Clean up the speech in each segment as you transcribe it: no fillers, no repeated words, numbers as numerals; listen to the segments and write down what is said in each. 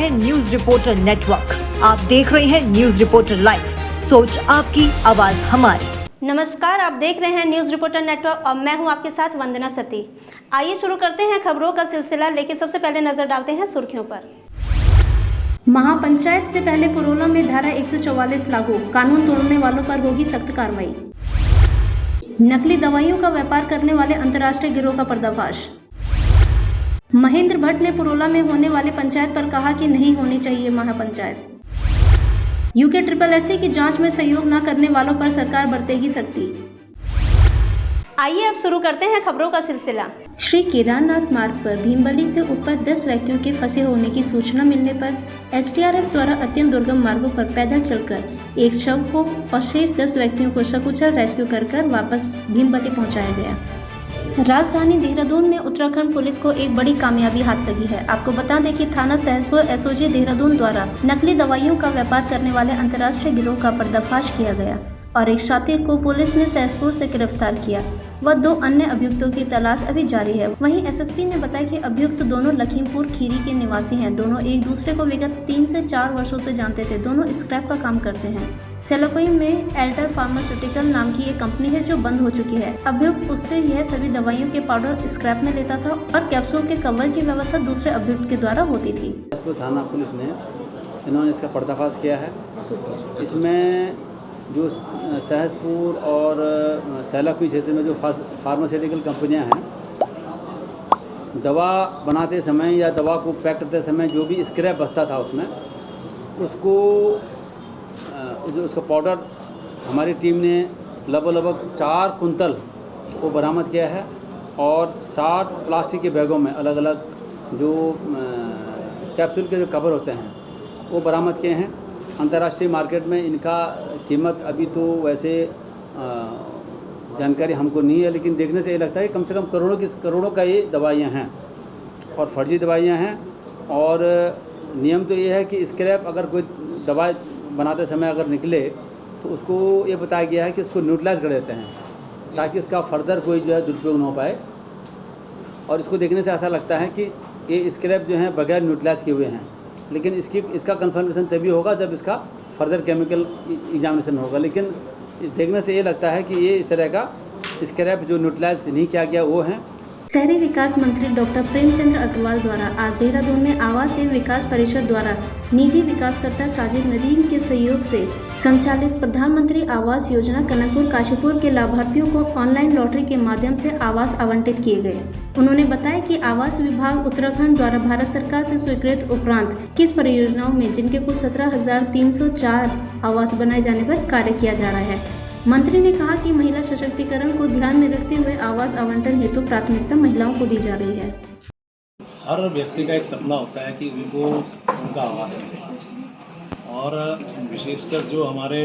हैं news reporter network. आप देख रहे हैं न्यूज रिपोर्टर लाइव, सोच आपकी, आवाज हमारी। नमस्कार, आप देख रहे हैं न्यूज रिपोर्टर नेटवर्क और मैं हूं आपके साथ वंदना सती। आइए शुरू करते हैं खबरों का सिलसिला, लेकिन सबसे पहले नजर डालते हैं सुर्खियों पर। महापंचायत से पहले पुरोला में धारा 144 लागू, कानून तोड़ने वालों पर होगी सख्त कार्रवाई। नकली दवाइयों का व्यापार करने वाले अंतर्राष्ट्रीय गिरोह का पर्दाफाश। महेंद्र भट्ट ने पुरोला में होने वाले पंचायत पर कहा कि नहीं होनी चाहिए महापंचायत। यूके SSS की जांच में सहयोग न करने वालों पर सरकार बरतेगी सख्ती। आइए अब शुरू करते हैं खबरों का सिलसिला। श्री केदारनाथ मार्ग पर भीमबली से ऊपर 10 व्यक्तियों के फंसे होने की सूचना मिलने पर SDRF द्वारा अत्यंत दुर्गम मार्गों पर पैदल चलकर एक शव को और शेष 10 व्यक्तियों को सकुशल रेस्क्यू कर वापस भीमबली पहुंचाया गया। राजधानी देहरादून में उत्तराखंड पुलिस को एक बड़ी कामयाबी हाथ लगी है। आपको बता दें कि थाना सहसपुर SOG देहरादून द्वारा नकली दवाइयों का व्यापार करने वाले अंतर्राष्ट्रीय गिरोह का पर्दाफाश किया गया और एक शातिर को पुलिस ने सहसपुर से गिरफ्तार किया व 2 अन्य अभियुक्तों की तलाश अभी जारी है। वहीं SSP ने बताया कि अभियुक्त दोनों लखीमपुर खीरी के निवासी हैं। दोनों एक दूसरे को विगत 3 से 4 वर्षों से जानते थे। दोनों स्क्रैप का काम करते हैं। सेलोकोई में एल्टर फार्मास्यूटिकल नाम की एक कंपनी है जो बंद हो चुकी है। अभियुक्त उससे यह सभी दवाइयों के पाउडर स्क्रैप में लेता था और कैप्सूल के कवर की व्यवस्था दूसरे अभियुक्त के द्वारा होती थी। थाना पुलिस ने इन्होंने इसका पर्दाफाश किया है। इसमें जो सहसपुर और सेलाकुई क्षेत्र में जो फार्मास्यूटिकल कंपनियां हैं, दवा बनाते समय या दवा को पैक करते समय जो भी स्क्रैप बचता था उसमें, उसको जो उसका पाउडर हमारी टीम ने लगभग 4 कुंतल को बरामद किया है और 60 प्लास्टिक के बैगों में अलग अलग जो कैप्सूल के जो कवर होते हैं वो बरामद किए हैं। अंतर्राष्ट्रीय मार्केट में इनका कीमत अभी तो वैसे जानकारी हमको नहीं है, लेकिन देखने से ये लगता है कि कम से कम करोड़ों का ये दवाइयाँ हैं और फर्जी दवाइयाँ हैं। और नियम तो ये है कि स्क्रैप अगर कोई दवाई बनाते समय अगर निकले तो उसको ये बताया गया है कि उसको न्यूट्रलाइज कर देते हैं ताकि उसका फर्दर कोई जो है दुरुपयोग ना हो पाए। और इसको देखने से ऐसा लगता है कि ये स्क्रैप जो हैं बगैर न्यूट्रलाइज किए हुए हैं, लेकिन इसका कंफर्मेशन तभी होगा जब इसका फर्दर केमिकल एग्जामिनेशन होगा। लेकिन देखने से ये लगता है कि ये इस तरह का स्क्रैप जो न्यूट्रलाइज नहीं किया गया वो है। शहरी विकास मंत्री डॉक्टर प्रेमचंद्र अग्रवाल द्वारा आज देहरादून में आवास एवं विकास परिषद द्वारा निजी विकासकर्ता साजिद नदीम के सहयोग से संचालित प्रधानमंत्री आवास योजना कनकपुर काशीपुर के लाभार्थियों को ऑनलाइन लॉटरी के माध्यम से आवास आवंटित किए गए। उन्होंने बताया कि आवास विभाग उत्तराखंड द्वारा भारत सरकार से स्वीकृत उपरांत किस परियोजनाओं में जिनके कुल 17,304 आवास बनाए जाने पर कार्य किया जा रहा है। मंत्री ने कहा कि महिला सशक्तिकरण को ध्यान में रखते हुए आवास आवंटन हेतु प्राथमिकता महिलाओं को दी जा रही है। हर व्यक्ति का एक सपना होता है कि उनको उनका आवास मिले और विशेषकर जो हमारे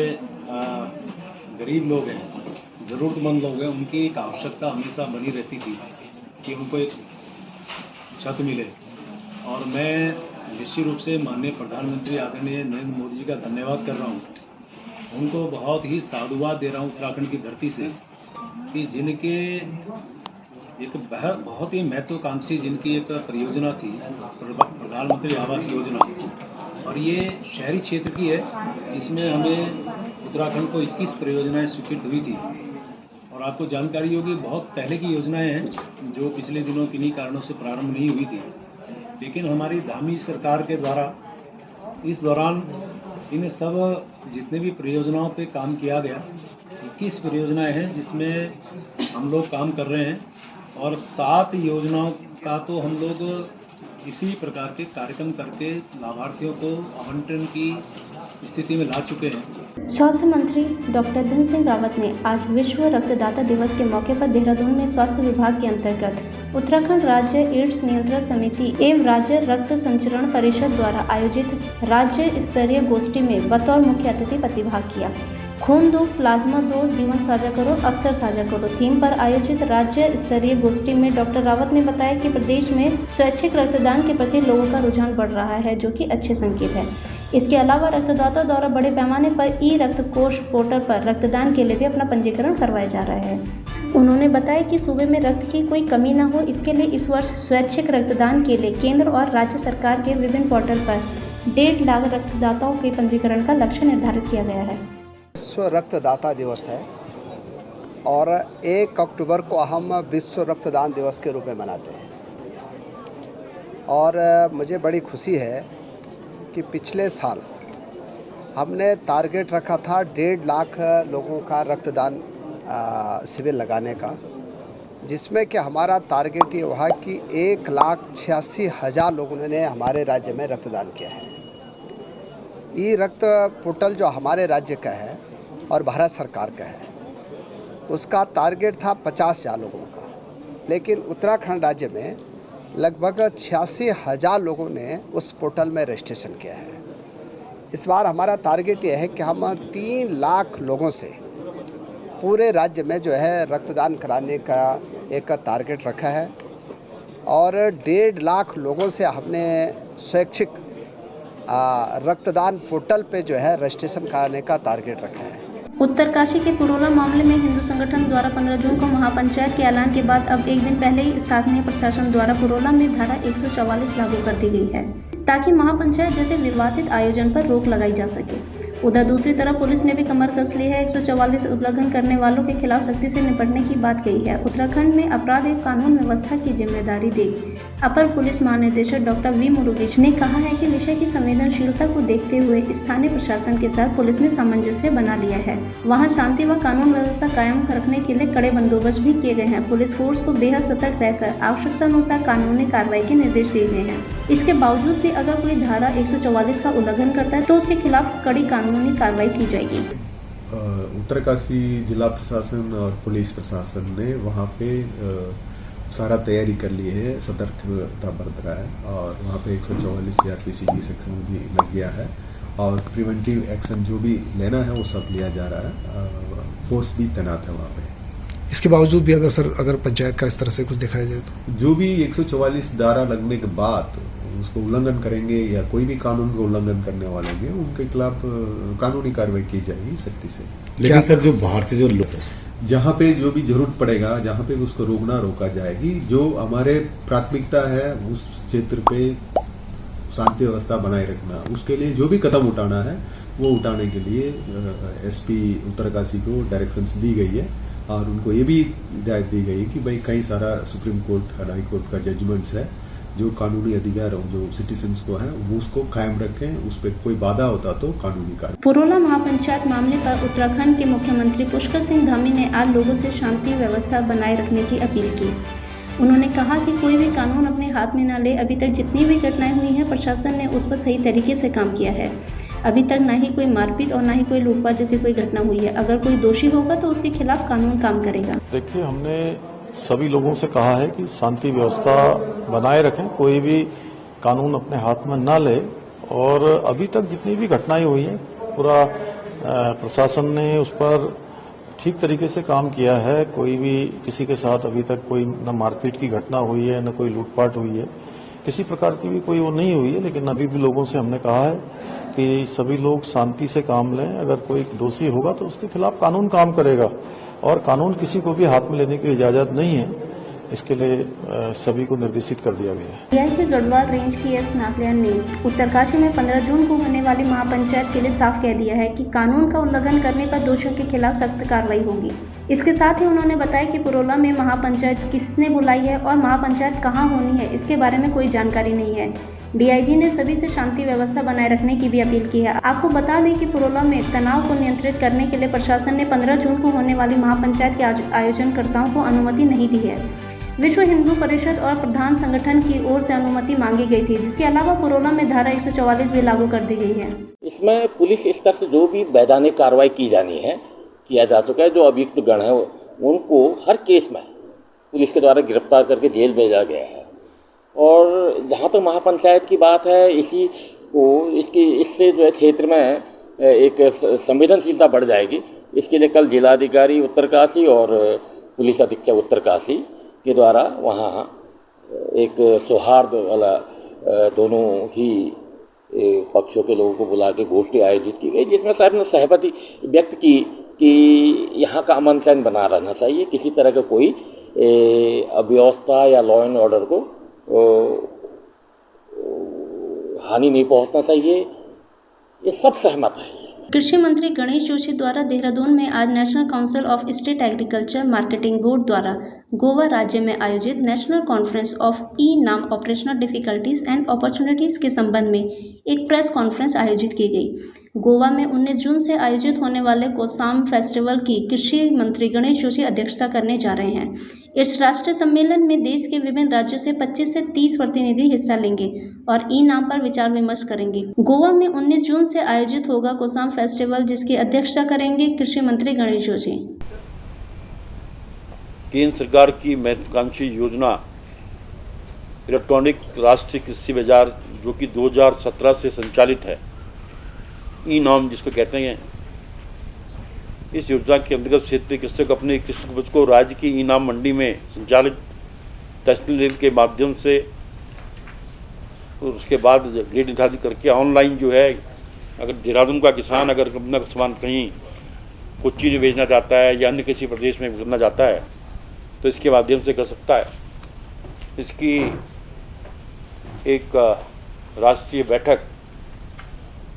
गरीब लोग हैं, ज़रूरतमंद लोग हैं, उनकी एक आवश्यकता हमेशा बनी रहती थी कि उनको एक छत मिले। और मैं निश्चित रूप से माननीय प्रधानमंत्री आदरणीय नरेंद्र मोदी जी का धन्यवाद कर रहा हूँ। उनको बहुत ही साधुवाद दे रहा हूँ उत्तराखंड की धरती से कि जिनके एक बहुत ही महत्वाकांक्षी जिनकी एक परियोजना थी प्रधानमंत्री आवास योजना, और ये शहरी क्षेत्र की है जिसमें हमें उत्तराखंड को 21 परियोजनाएं स्वीकृत हुई थी। और आपको जानकारी होगी बहुत पहले की योजनाएं हैं जो पिछले दिनों किन्हीं कारणों से प्रारंभ नहीं हुई थी, लेकिन हमारी धामी सरकार के द्वारा इस दौरान इन सब जितने भी परियोजनाओं पे काम किया गया, 21 परियोजनाएं हैं जिसमें हम लोग काम कर रहे हैं और 7 योजनाओं का तो हम लोग इसी प्रकार के कार्यक्रम करके लाभार्थियों को आवंटन की स्थिति में ला चुके हैं। स्वास्थ्य मंत्री डॉक्टर धन सिंह रावत ने आज विश्व रक्तदाता दिवस के मौके पर देहरादून में स्वास्थ्य विभाग के अंतर्गत उत्तराखंड राज्य एड्स नियंत्रण समिति एवं राज्य रक्त संचरण परिषद द्वारा आयोजित राज्य स्तरीय गोष्ठी में बतौर मुख्य अतिथि प्रतिभाग किया। खून दो, प्लाज्मा दो, जीवन साझा करो, अक्सर साझा करो थीम पर आयोजित राज्य स्तरीय गोष्ठी में डॉक्टर रावत ने बताया कि प्रदेश में स्वैच्छिक रक्तदान के प्रति लोगों का रुझान बढ़ रहा है, जो कि अच्छे संकेत है। इसके अलावा रक्तदाताओं द्वारा बड़े पैमाने पर रक्त कोष पोर्टल पर रक्तदान के लिए भी अपना पंजीकरण करवाया जा रहा है। उन्होंने बताया कि सूबे में रक्त की कोई कमी न हो, इसके लिए इस वर्ष स्वैच्छिक रक्तदान के लिए केंद्र और राज्य सरकार के विभिन्न पोर्टल पर 1.5 लाख रक्तदाताओं के पंजीकरण का लक्ष्य निर्धारित किया गया है। विश्व रक्तदाता दिवस है और 1 अक्टूबर को हम विश्व रक्तदान दिवस के रूप में मनाते हैं। और मुझे बड़ी खुशी है कि पिछले साल हमने टारगेट रखा था 1.5 लाख लोगों का रक्तदान शिविर लगाने का, जिसमें कि हमारा टारगेट ये हुआ कि 1,86,000 लोगों ने हमारे राज्य में रक्तदान किया है। ये रक्त पोर्टल जो हमारे राज्य का है और भारत सरकार का है, उसका टारगेट था 50,000 लोगों का, लेकिन उत्तराखंड राज्य में लगभग 86,000 लोगों ने उस पोर्टल में रजिस्ट्रेशन किया है। इस बार हमारा टारगेट ये है कि हम 3 लाख लोगों से पूरे राज्य में जो है रक्तदान कराने का एक टारगेट रखा है और 1.5 लाख लोगों से हमने स्वैच्छिक रक्तदान पोर्टल पे जो है रजिस्ट्रेशन कराने का टारगेट रखा है। उत्तरकाशी के पुरोला मामले में हिंदू संगठन द्वारा 15 जून को महापंचायत के ऐलान के बाद अब एक दिन पहले ही स्थानीय प्रशासन द्वारा पुरोला में धारा 144 लागू कर दी गई है, ताकि महापंचायत जैसे विवादित आयोजन पर रोक लगाई जा सके। उधर दूसरी तरफ पुलिस ने भी कमर कस ली है। 144 उल्लंघन करने वालों के खिलाफ सख्ती से निपटने की बात कही है। उत्तराखंड में अपराध एवं कानून व्यवस्था की जिम्मेदारी देख अपर पुलिस महानिदेशक डॉक्टर वी मुरुगेश ने कहा है कि विषय की संवेदनशीलता को देखते हुए स्थानीय प्रशासन के साथ पुलिस ने सामंजस्य बना लिया है। वहां शांति व कानून व्यवस्था कायम रखने के लिए कड़े बंदोबस्त भी किए गए हैं। पुलिस फोर्स को बेहद सतर्क रहकर आवश्यकता अनुसार कानूनी कार्रवाई के निर्देश दिए गए हैं। इसके बावजूद भी अगर कोई धारा 144 का उल्लंघन करता है तो उसके खिलाफ कड़ी कानूनी कार्रवाई की जाएगी। उत्तरकाशी जिला प्रशासन और पुलिस प्रशासन ने वहाँ पे सारा तैयारी कर ली है, सतर्कता बरत रहा है और वहाँ पे 144 CRPC की सेक्शन भी लग गया है और प्रिवेंटिव एक्शन जो भी लेना है वो सब लिया जा रहा है। फोर्स भी तैनात है वहाँ पे। इसके बावजूद भी अगर पंचायत का इस तरह से कुछ दिखाया जाए तो जो भी 144 धारा लगने के बाद उसको उल्लंघन करेंगे या कोई भी कानून को उल्लंघन करने वाले हैं उनके खिलाफ कानूनी कार्रवाई की जाएगी सख्ती से। लेकिन सर जो बाहर से जो लोग जहाँ पे जो भी जरूरत पड़ेगा, जहाँ पे उसको रोका जाएगी। जो हमारे प्राथमिकता है उस क्षेत्र पे शांति व्यवस्था बनाए रखना, उसके लिए जो भी कदम उठाना है वो उठाने के लिए SP उत्तरकाशी को डायरेक्शंस दी गई है और उनको ये भी हिदायत दी गई है कि भाई कई सारा सुप्रीम कोर्ट और हाई कोर्ट का जजमेंट्स है, जो कानूनी अधिकार जो सिटीजन्स को है वो उसको कायम रखें, उस पर कोई बाधा होता तो कानूनी कार्रवाई। पुरोला महापंचायत मामले पर उत्तराखंड के मुख्यमंत्री पुष्कर सिंह धामी ने आज लोगों से शांति व्यवस्था बनाए रखने की अपील की। उन्होंने कहा कि कोई भी कानून अपने हाथ में न ले। अभी तक जितनी भी घटनाएं हुई हैं प्रशासन ने उस पर सही तरीके से काम किया है। अभी तक न ही कोई मारपीट और न ही कोई लूटपाट जैसी कोई घटना हुई है। अगर कोई दोषी होगा तो उसके खिलाफ कानून काम करेगा। देखिए, हमने सभी लोगों से कहा है कि शांति व्यवस्था बनाए रखें, कोई भी कानून अपने हाथ में न ले और अभी तक जितनी भी घटनाएं हुई हैं पूरा प्रशासन ने उस पर ठीक तरीके से काम किया है। कोई भी किसी के साथ अभी तक कोई न मारपीट की घटना हुई है न कोई लूटपाट हुई है, किसी प्रकार की भी कोई वो नहीं हुई है। लेकिन अभी भी लोगों से हमने कहा है कि सभी लोग शांति से काम लें। अगर कोई दोषी होगा तो उसके खिलाफ कानून काम करेगा और कानून किसी को भी हाथ में लेने की इजाजत नहीं है। इसके लिए सभी को निर्देशित कर दिया गया है। डीआईजी गढ़वाल रेंज की एस नागलिया ने उत्तरकाशी में 15 जून को होने वाली महापंचायत के लिए साफ कह दिया है कि कानून का उल्लंघन करने पर दोषियों के खिलाफ सख्त कार्रवाई होगी। इसके साथ ही उन्होंने बताया कि पुरोला में महापंचायत किसने बुलाई है और महापंचायत कहाँ होनी है इसके बारे में कोई जानकारी नहीं है। डीआईजी ने सभी से शांति व्यवस्था बनाए रखने की भी अपील की है। आपको बता दें कि पुरोला में तनाव को नियंत्रित करने के लिए प्रशासन ने 15 जून को होने वाली महापंचायत के आयोजनकर्ताओं को अनुमति नहीं दी है। विश्व हिंदू परिषद और प्रधान संगठन की ओर से अनुमति मांगी गई थी, जिसके अलावा पुरोला में धारा 144 भी लागू कर दी गई है। इसमें पुलिस स्तर से जो भी वैधानिक कार्रवाई की जानी है किया जा चुका है। जो अभियुक्त गण है उनको हर केस में पुलिस के द्वारा गिरफ्तार करके जेल भेजा गया है। और जहाँ तक महापंचायत की बात है, इससे जो है क्षेत्र में एक संवेदनशीलता बढ़ जाएगी। इसके लिए कल जिलाधिकारी उत्तरकाशी और पुलिस अधीक्षक उत्तरकाशी के द्वारा वहाँ एक सौहार्द वाला दोनों ही पक्षों के लोगों को बुला के गोष्ठी आयोजित की गई, जिसमें साहब ने सहमति व्यक्त की कि यहाँ का अमन चैन बना रहना चाहिए। किसी तरह का कोई अव्यवस्था या लॉ एंड ऑर्डर को हानि नहीं पहुंचना चाहिए, ये सब सहमत है। कृषि मंत्री गणेश जोशी द्वारा देहरादून में आज national council of state agriculture marketing board द्वारा गोवा राज्य में आयोजित नेशनल कॉन्फ्रेंस ऑफ ई नाम ऑपरेशनल डिफिकल्टीज एंड अपॉर्चुनिटीज के संबंध में एक प्रेस कॉन्फ्रेंस आयोजित की गई। गोवा में 19 जून से आयोजित होने वाले कोसाम फेस्टिवल की कृषि मंत्री गणेश जोशी अध्यक्षता करने जा रहे हैं। इस राष्ट्रीय सम्मेलन में देश के विभिन्न राज्यों से 25 से 30 प्रतिनिधि हिस्सा लेंगे और ई नाम पर विचार विमर्श करेंगे। गोवा में 19 जून से आयोजित होगा कोसाम फेस्टिवल, जिसकी अध्यक्षता करेंगे कृषि मंत्री गणेश जोशी। केंद्र सरकार की महत्वाकांक्षी योजना इलेक्ट्रॉनिक राष्ट्रीय कृषि बाजार, जो कि 2017 से संचालित है, ई नाम जिसको कहते हैं, इस योजना के अंतर्गत क्षेत्रीय कृषक अपने कृषि उपज को राज्य की ई नाम मंडी में संचालित टेस्टिंग लेन के माध्यम से और उसके बाद ग्रेड निर्धारित करके ऑनलाइन जो है, अगर देहरादून का किसान अगर अपना सामान कहीं कोच्चि में बेचना चाहता है या अन्य किसी प्रदेश में बेचना चाहता है तो इसके माध्यम से कर सकता है। इसकी एक राष्ट्रीय बैठक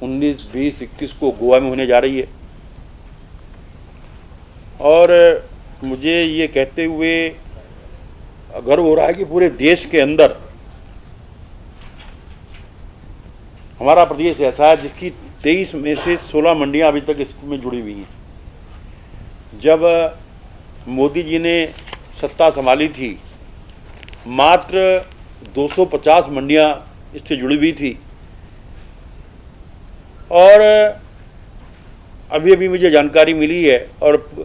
19, 20, 21 को गोवा में होने जा रही है और मुझे ये कहते हुए गर्व हो रहा है कि पूरे देश के अंदर हमारा प्रदेश ऐसा है जिसकी 23 में से 16 मंडियां अभी तक इसमें जुड़ी हुई हैं। जब मोदी जी ने सत्ता संभाली थी, मात्र 250 मंडियां इससे जुड़ी हुई थी और अभी अभी मुझे जानकारी मिली है और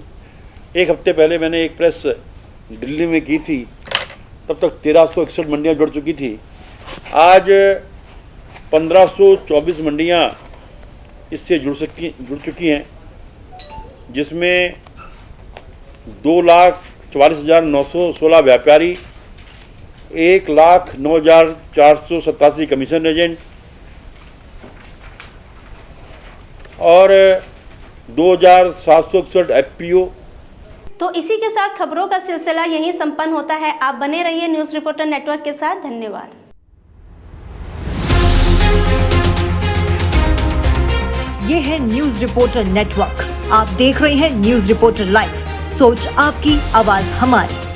एक हफ्ते पहले मैंने एक प्रेस दिल्ली में की थी, तब तक 1361 मंडियां जुड़ चुकी थी। आज 1524 मंडियां इससे जुड़ चुकी हैं, जिसमें 2,44,916 व्यापारी, 1,09,487 कमीशन एजेंट और 2,761 FPO। तो इसी के साथ खबरों का सिलसिला यहीं संपन्न होता है। आप बने रहिए न्यूज़ रिपोर्टर नेटवर्क के साथ। धन्यवाद। ये है न्यूज़ रिपोर्टर नेटवर्क। आप देख रहे हैं न्यूज़ रिपोर्टर लाइव। सोच आपकी, आवाज हमारी।